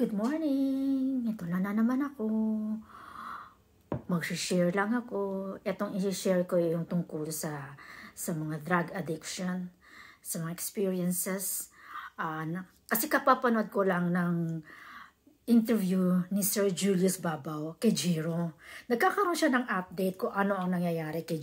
Good morning! Ito na naman ako. Mag-share lang ako. Itong i-share ko yung tungkol sa mga drug addiction, sa mga experiences. Kasi kapapanood ko lang ng interview ni Sir Julius Babaw kay Jiro. Nagkakaroon siya ng update kung ano ang nangyayari kay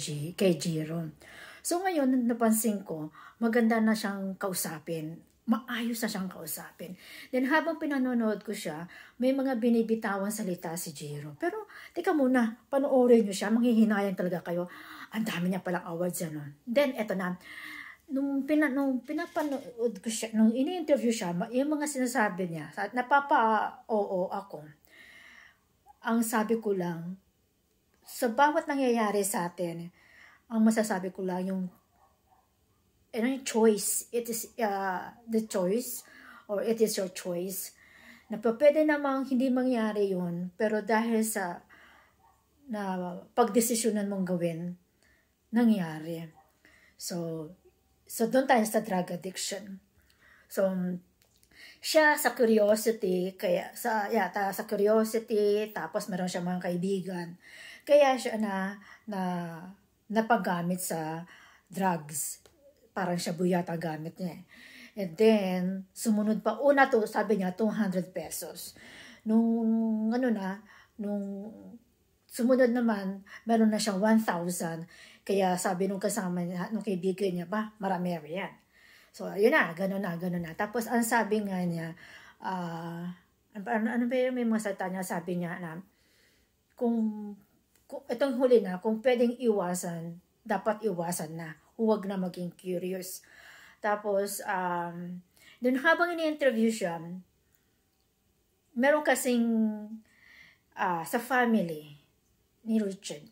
Jiro. So ngayon, napansin ko, maganda na siyang kausapin. Maayos na siyang kausapin. Then habang pinanonood ko siya, may mga binibitawan salita si Jiro. Pero, teka muna, panoorin niyo siya, manghihinayang talaga kayo. Ang dami niya palang awards nun. Then, eto na, nung pinapanood ko siya, nung ini-interview siya, yung mga sinasabi niya, napapa-oo ako. Ang sabi ko lang, sa bawat nangyayari sa atin, ang masasabi ko lang yung choice, it is the choice, or it is your choice, na pwede namang hindi mangyari yun, pero dahil sa na pagdesisyonan mong gawin, nangyari. So doon tayo sa drug addiction. So, siya sa curiosity, sa curiosity, tapos meron siya mga kaibigan, kaya siya napagamit sa drugs. Parang siya buyata gamit niya. And then, sumunod pa, una to, sabi niya, 200 pesos. Nung sumunod naman, meron na siyang 1,000. Kaya sabi nung kasama niya, nung kaibigan niya, marami yan. So, yun na, gano'n na. Tapos, ang sabi nga niya, ano ba yung may mga salita niya, sabi niya na, kung itong huli na, kung pwedeng iwasan, dapat iwasan na. Huwag na maging curious. Tapos, dun habang ini-interview siya, meron kasing sa family ni Richard,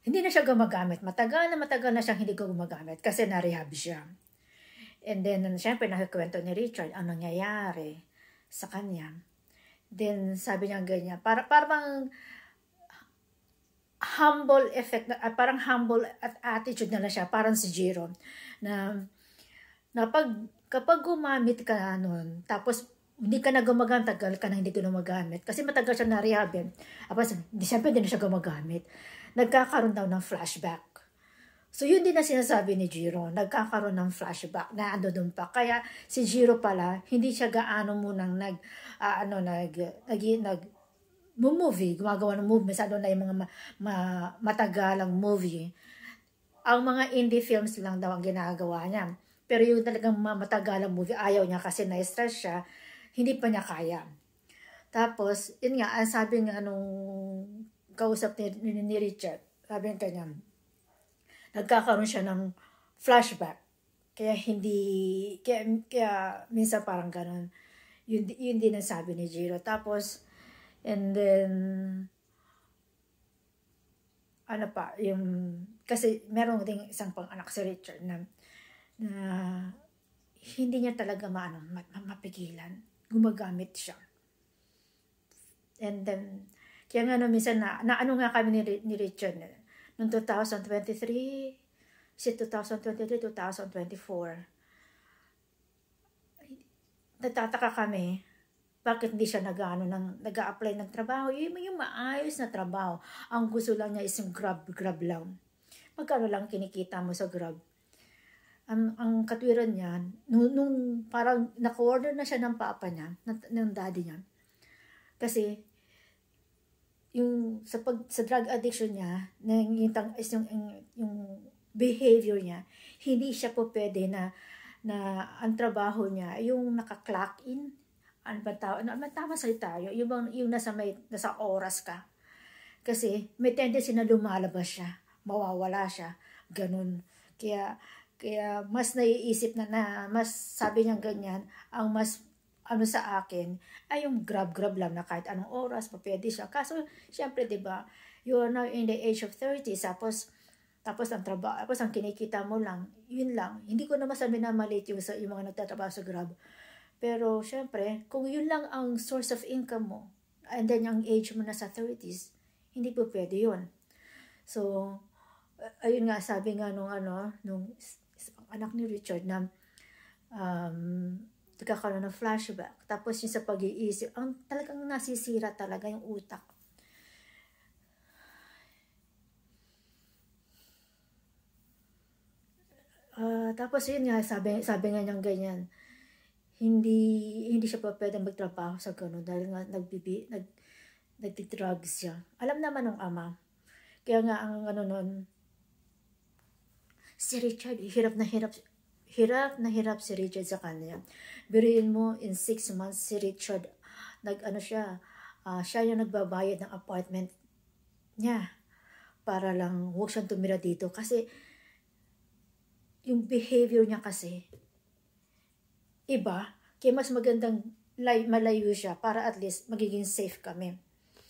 hindi na siya gumagamit. Matagal na siyang hindi gumagamit kasi na-rehab siya. And then, syempre, nakakwento ni Richard ang nangyayari sa kanya. Then, sabi niya ganyan, parang humble effect, parang humble at attitude na siya, parang si Jiro, na kapag gumamit ka nun, tapos hindi ka na gumagamit, tagal ka na hindi ka na gumagamit, kasi matagal siya na-rehab yan, siyempre hindi na siya gumagamit, nagkakaroon daw ng flashback. So yun din na sinasabi ni Jiro, nagkakaroon ng flashback, na ando doon pa, kaya si Jiro pala, hindi siya gaano munang movie, gumagawa ng movie, masyado na yung mga matagalang movie. Ang mga indie films lang daw ang ginagawa niya. Pero yung talagang matagalang movie, ayaw niya kasi na-stress siya, hindi pa niya kaya. Tapos, yun nga, ang sabi nga nung kausap ni Richard, sabi nga kanya, nagkakaroon siya ng flashback. Kaya minsan parang ganun. Yun din ang sabi ni Jiro. Tapos, and then, kasi meron ding isang pang-anak si Richard na hindi niya talaga mapigilan. Gumagamit siya. And then, kaya nga minsan nga kami ni Richard noong 2023, 2024, nagtataka kami, bakit hindi siya nag-a-apply ng trabaho? Yung maayos na trabaho. Ang gusto lang niya is yung grab lang. Magkano lang kinikita mo sa Grab? Ang katwiran niya, nung parang naka-order na siya ng papa niya, ng daddy niya. Kasi, sa drug addiction niya, yung behavior niya, hindi siya po pwede na ang trabaho niya, yung naka-clock in, tama salita, yung nasa oras ka. Kasi may tendency na lumalabas siya, mawawala siya, ganun. Kaya mas naiisip na mas sabi niya ganyan, ang mas sa akin ay yung grab lang na kahit anong oras pwede siya. Kaso syempre 'di ba, you are now in the age of 30, tapos ang trabaho, tapos ang kinikita mo lang, yun lang. Hindi ko na masabi na maliit yung mga nagtatrabaho sa Grab. Pero, syempre, kung yun lang ang source of income mo, and then yung age mo na sa 30s, hindi po pwede yun. So, ayun nga, sabi nga nung anak ni Richard na nagkakaroon ng flashback. Tapos yung sa pag-iisip, ang talagang nasisira talaga yung utak. Tapos yun nga, sabi nga niyang ganyan, hindi siya pa pwedeng magtrabaho sa ganun dahil nga nagtitrugs siya. Alam naman ng ama. Kaya nga ang ano nun, si Richard, hirap na hirap si Richard sa kanya. Biruin mo, in 6 months, si Richard, siya yung nagbabayad ng apartment niya para lang huwag siyang tumira dito. Kasi, yung behavior niya kasi, iba, kaya mas magandang malayo siya para at least magiging safe kami.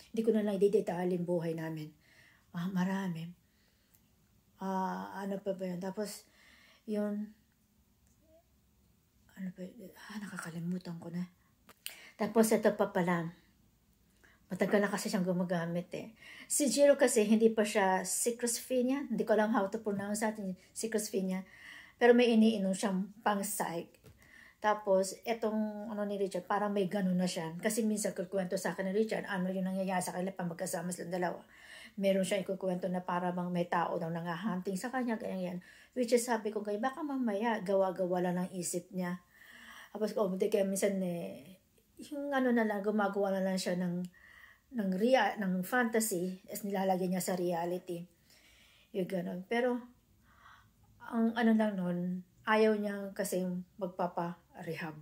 Hindi ko na lang didetalin buhay namin. Marami. Ano pa ba yun? Tapos, yun, nakakalimutan ko na. Tapos, ito pa pala. Matagal na kasi siyang gumagamit eh. Si Jiro kasi, hindi pa siya cyclospenia. Hindi ko alam how to pronounce natin cyclospenia. Pero may iniinom siyang pang-psych. Tapos, etong ni Richard, parang may ganun na siya. Kasi minsan, kukwento sa akin ni Richard, ano yung nangyayari sa kanila pag magkasama silang dalawa. Meron siya ikukwento na para bang may tao daw nanghahunting sa kanya, ganyan yan. Which is sabi ko, kaya baka mamaya, gawa-gawa lang ng isip niya. Tapos, kaya minsan yung na lang, gumagawa na lang siya ng fantasy, as nilalagay niya sa reality. Yung ganun. Pero, ang lang nun, ayaw niya kasi magpapa-rehab.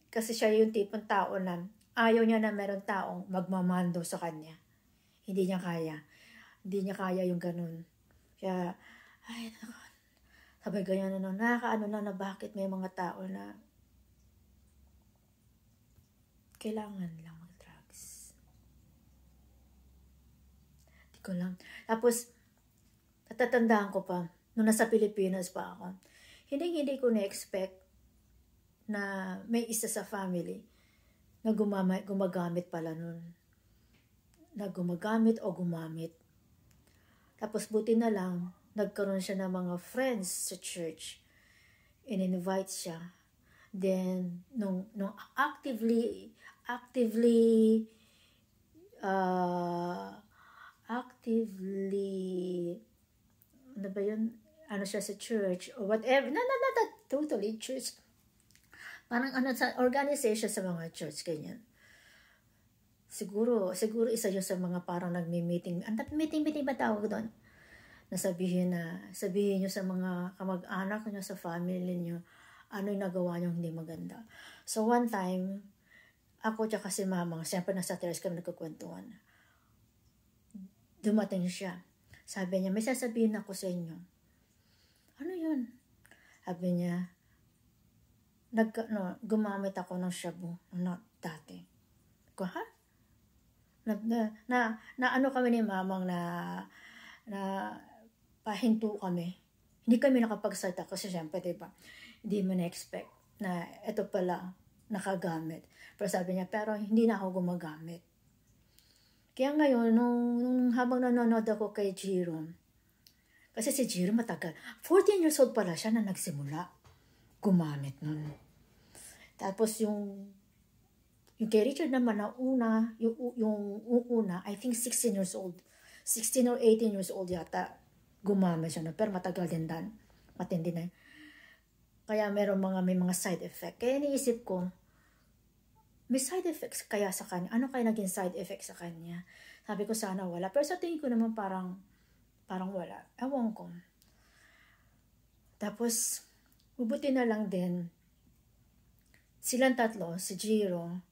Kasi siya yung tipong tao na ayaw niya na meron taong magmamando sa kanya. Hindi niya kaya. Hindi niya kaya yung ganun. Kaya, sabi ganyan na nakakaano na bakit may mga tao na kailangan lang mag-drugs. Hindi ko lang. Tapos, natatandaan ko pa, nung nasa Pilipinas pa ako, hindi ko na-expect na may isa sa family na gumagamit pala nun. Na gumagamit o gumamit. Tapos buti na lang, nagkaroon siya ng mga friends sa church. In-invite siya. Then, nung actively, ano ba yun? Ano siya sa church or whatever. Not totally church. Parang sa organization sa mga church, ganyan. Siguro isa yun sa mga parang nagmi-meeting. Meeting ba tawag doon? Sabihin nyo sa mga kamag-anak nyo, sa family nyo, ano yung nagawa nyo hindi maganda. So one time, ako tsaka si mamang, siyempre nasa terrace kami nagkukwentuhan. Dumating siya. Sabi niya, may sasabihin ako sa inyo. Ano yun? Sabi niya, gumamit ako ng shabu dati. Ko, ha? Ano kami ni mamang na pahinto kami. Hindi kami nakapagsalita kasi siyempre, diba, hindi mo na-expect na ito pala nakagamit. Pero sabi niya, pero hindi na ako gumagamit. Kaya ngayon, nung habang nanonood ako kay Jiro, kasi si Jiro matagal, 14 years old pala siya na nagsimula gumamit nun. Tapos yung kay Richard naman na una, yung una, I think 16 years old. 16 or 18 years old yata gumamit siya na. Pero matagal din dan. Matindi na. Kaya may mga side effect. Kaya iniisip ko, may side effects kaya sa kanya? Ano kaya naging side effects sa kanya? Sabi ko sana wala. Pero sa tingin ko naman parang wala. Ewan ko. Tapos, bubuti na lang din, silang tatlo, si Jiro,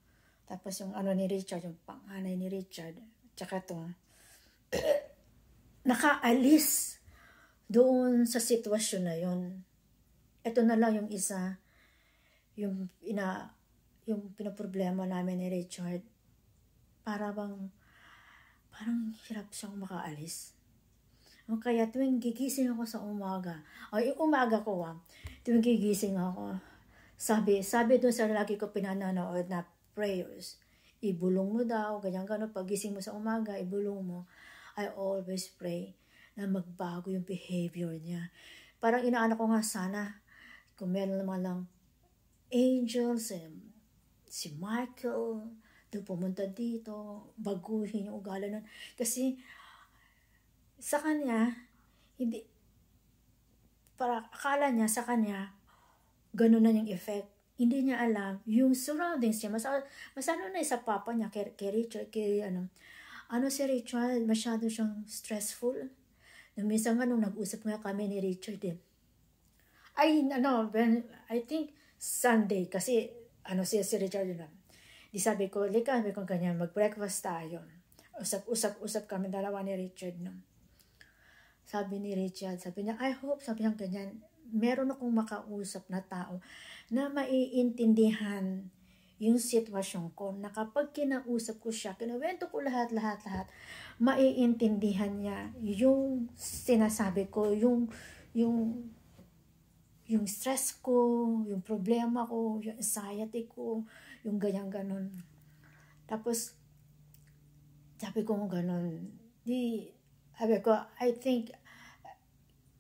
tapos yung ni Richard, yung panganay ni Richard, tsaka to, nakaalis doon sa sitwasyon na yun. Ito na lang yung isa, yung pinaproblema namin ni Richard, parang hirap siyang makaalis. Kaya tuwing gigising ako sa umaga, yung umaga ko tuwing gigising ako, sabi doon sa lagi ko pinanonood na prayers, ibulong mo daw, ganyan, pagising mo sa umaga, ibulong mo. I always pray na magbago yung behavior niya. Parang inaano ko nga sana, kung meron naman lang Angel, si Michael, doon pumunta dito, baguhin yung ugali nun. Kasi, sa kanya, hindi, para akala niya, sa kanya, ganun na yung effect. Hindi niya alam, yung surroundings niya, masano na sa papa niya, kay Richard, si Richard, masyado siyang stressful. Minsan nga nung nag-usap nga kami ni Richard I think Sunday, kasi si Richard yun. Di sabi ko, sabi ko ganyan, mag-breakfast tayo. Usap kami dalawa ni Richard. No? Sabi ni Richard, sabi niya, I hope, sabi niya ganyan, meron akong makausap na tao na maiintindihan yung sitwasyon ko, na kapag kinausap ko siya, kinuwento ko lahat, maiintindihan niya yung sinasabi ko, yung stress ko, yung problema ko, yung anxiety ko, yung ganyan-ganon. Tapos, sabi ko ganon, sabi ko, I think,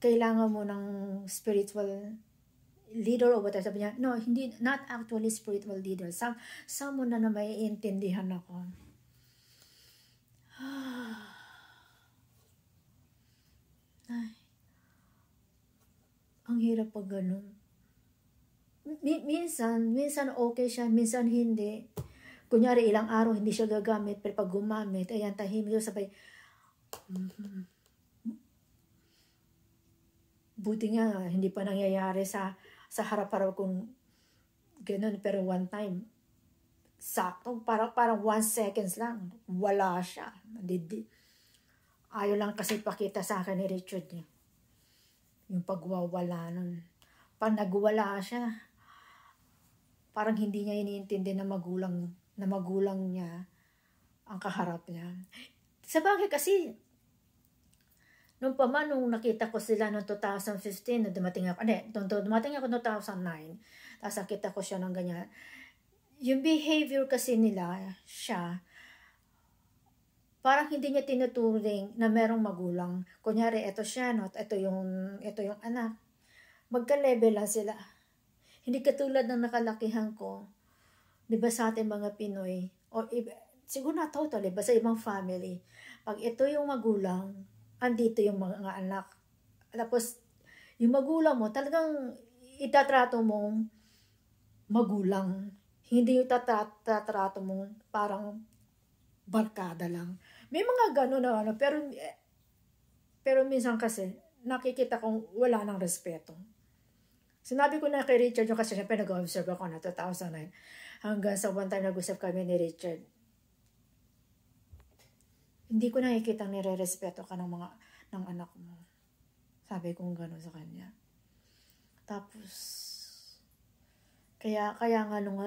kailangan mo ng spiritual leader o whatever. Sabi niya, no, not actually spiritual leader. Someone na maiintindihan ako. Ay, ang hirap pag ganun. Minsan okay siya, minsan hindi. Kunyari, ilang araw hindi siya gagamit, pero pag gumamit, ayan, tahimik siya, sabay, buti nga, hindi pa nangyayari sa harap-harap kong ganun, pero one time, sakto, parang 1 seconds lang, wala siya. Ayaw lang kasi pakita sa akin ni Richard yung pagwawala nun. Pag nagwala siya, parang hindi niya iniintindi na magulang niya ang kaharap niya. Sabagay kasi, nung nakita ko sila noong 2015, dumating ako noong 2009, tapos nakita ko siya ng ganyan. Yung behavior kasi nila, parang hindi niya tinuturing na merong magulang. Kunyari, ito siya, no? ito yung anak. Magka-level lang sila. Hindi katulad ng nakalakihan ko, di ba sa ating mga Pinoy, o siguro na totally, ba sa ibang family, pag ito yung magulang, andito yung mga anak. Tapos, yung magulang mo, talagang itatrato mong magulang. Hindi yung tatrato mong parang barkada lang. May mga gano'n na pero minsan kasi, nakikita kong wala ng respeto. Sinabi ko na kay Richard yung kasi syempre nag-observe ako na 2009 hanggang sa one time nag-usap kami ni Richard. Hindi ko nakikita nire-respeto ka ng anak mo. Sabi kong gano'n sa kanya. Tapos, kaya nga nung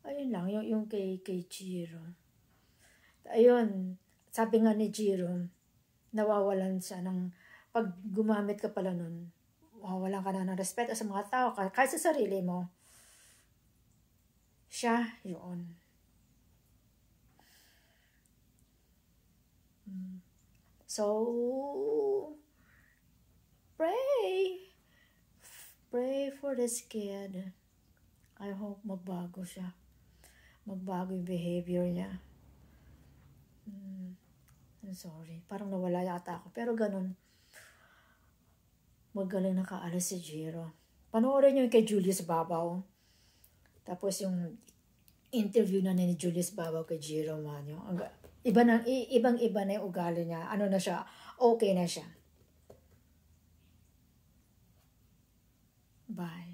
ayun lang, yung kay Jiro. Ayun, sabi nga ni Jiro, nawawalan siya ng, pag gumamit ka pala nun, wawalan ka na ng respeto sa mga tao, kahit sa sarili mo. Siya, yun. So, pray for this kid. I hope magbago siya. Magbago yung behavior niya. I'm sorry. Parang nawala yata ako. Pero ganun. Magaling nakaalis si Jiro. Panoorin niyo yung kay Julius Babaw. Tapos yung interview na ni Julius Babaw kay Jiro Manyo. Ibang-iba na yung ugali niya. Ano na siya? Okay na siya. Bye.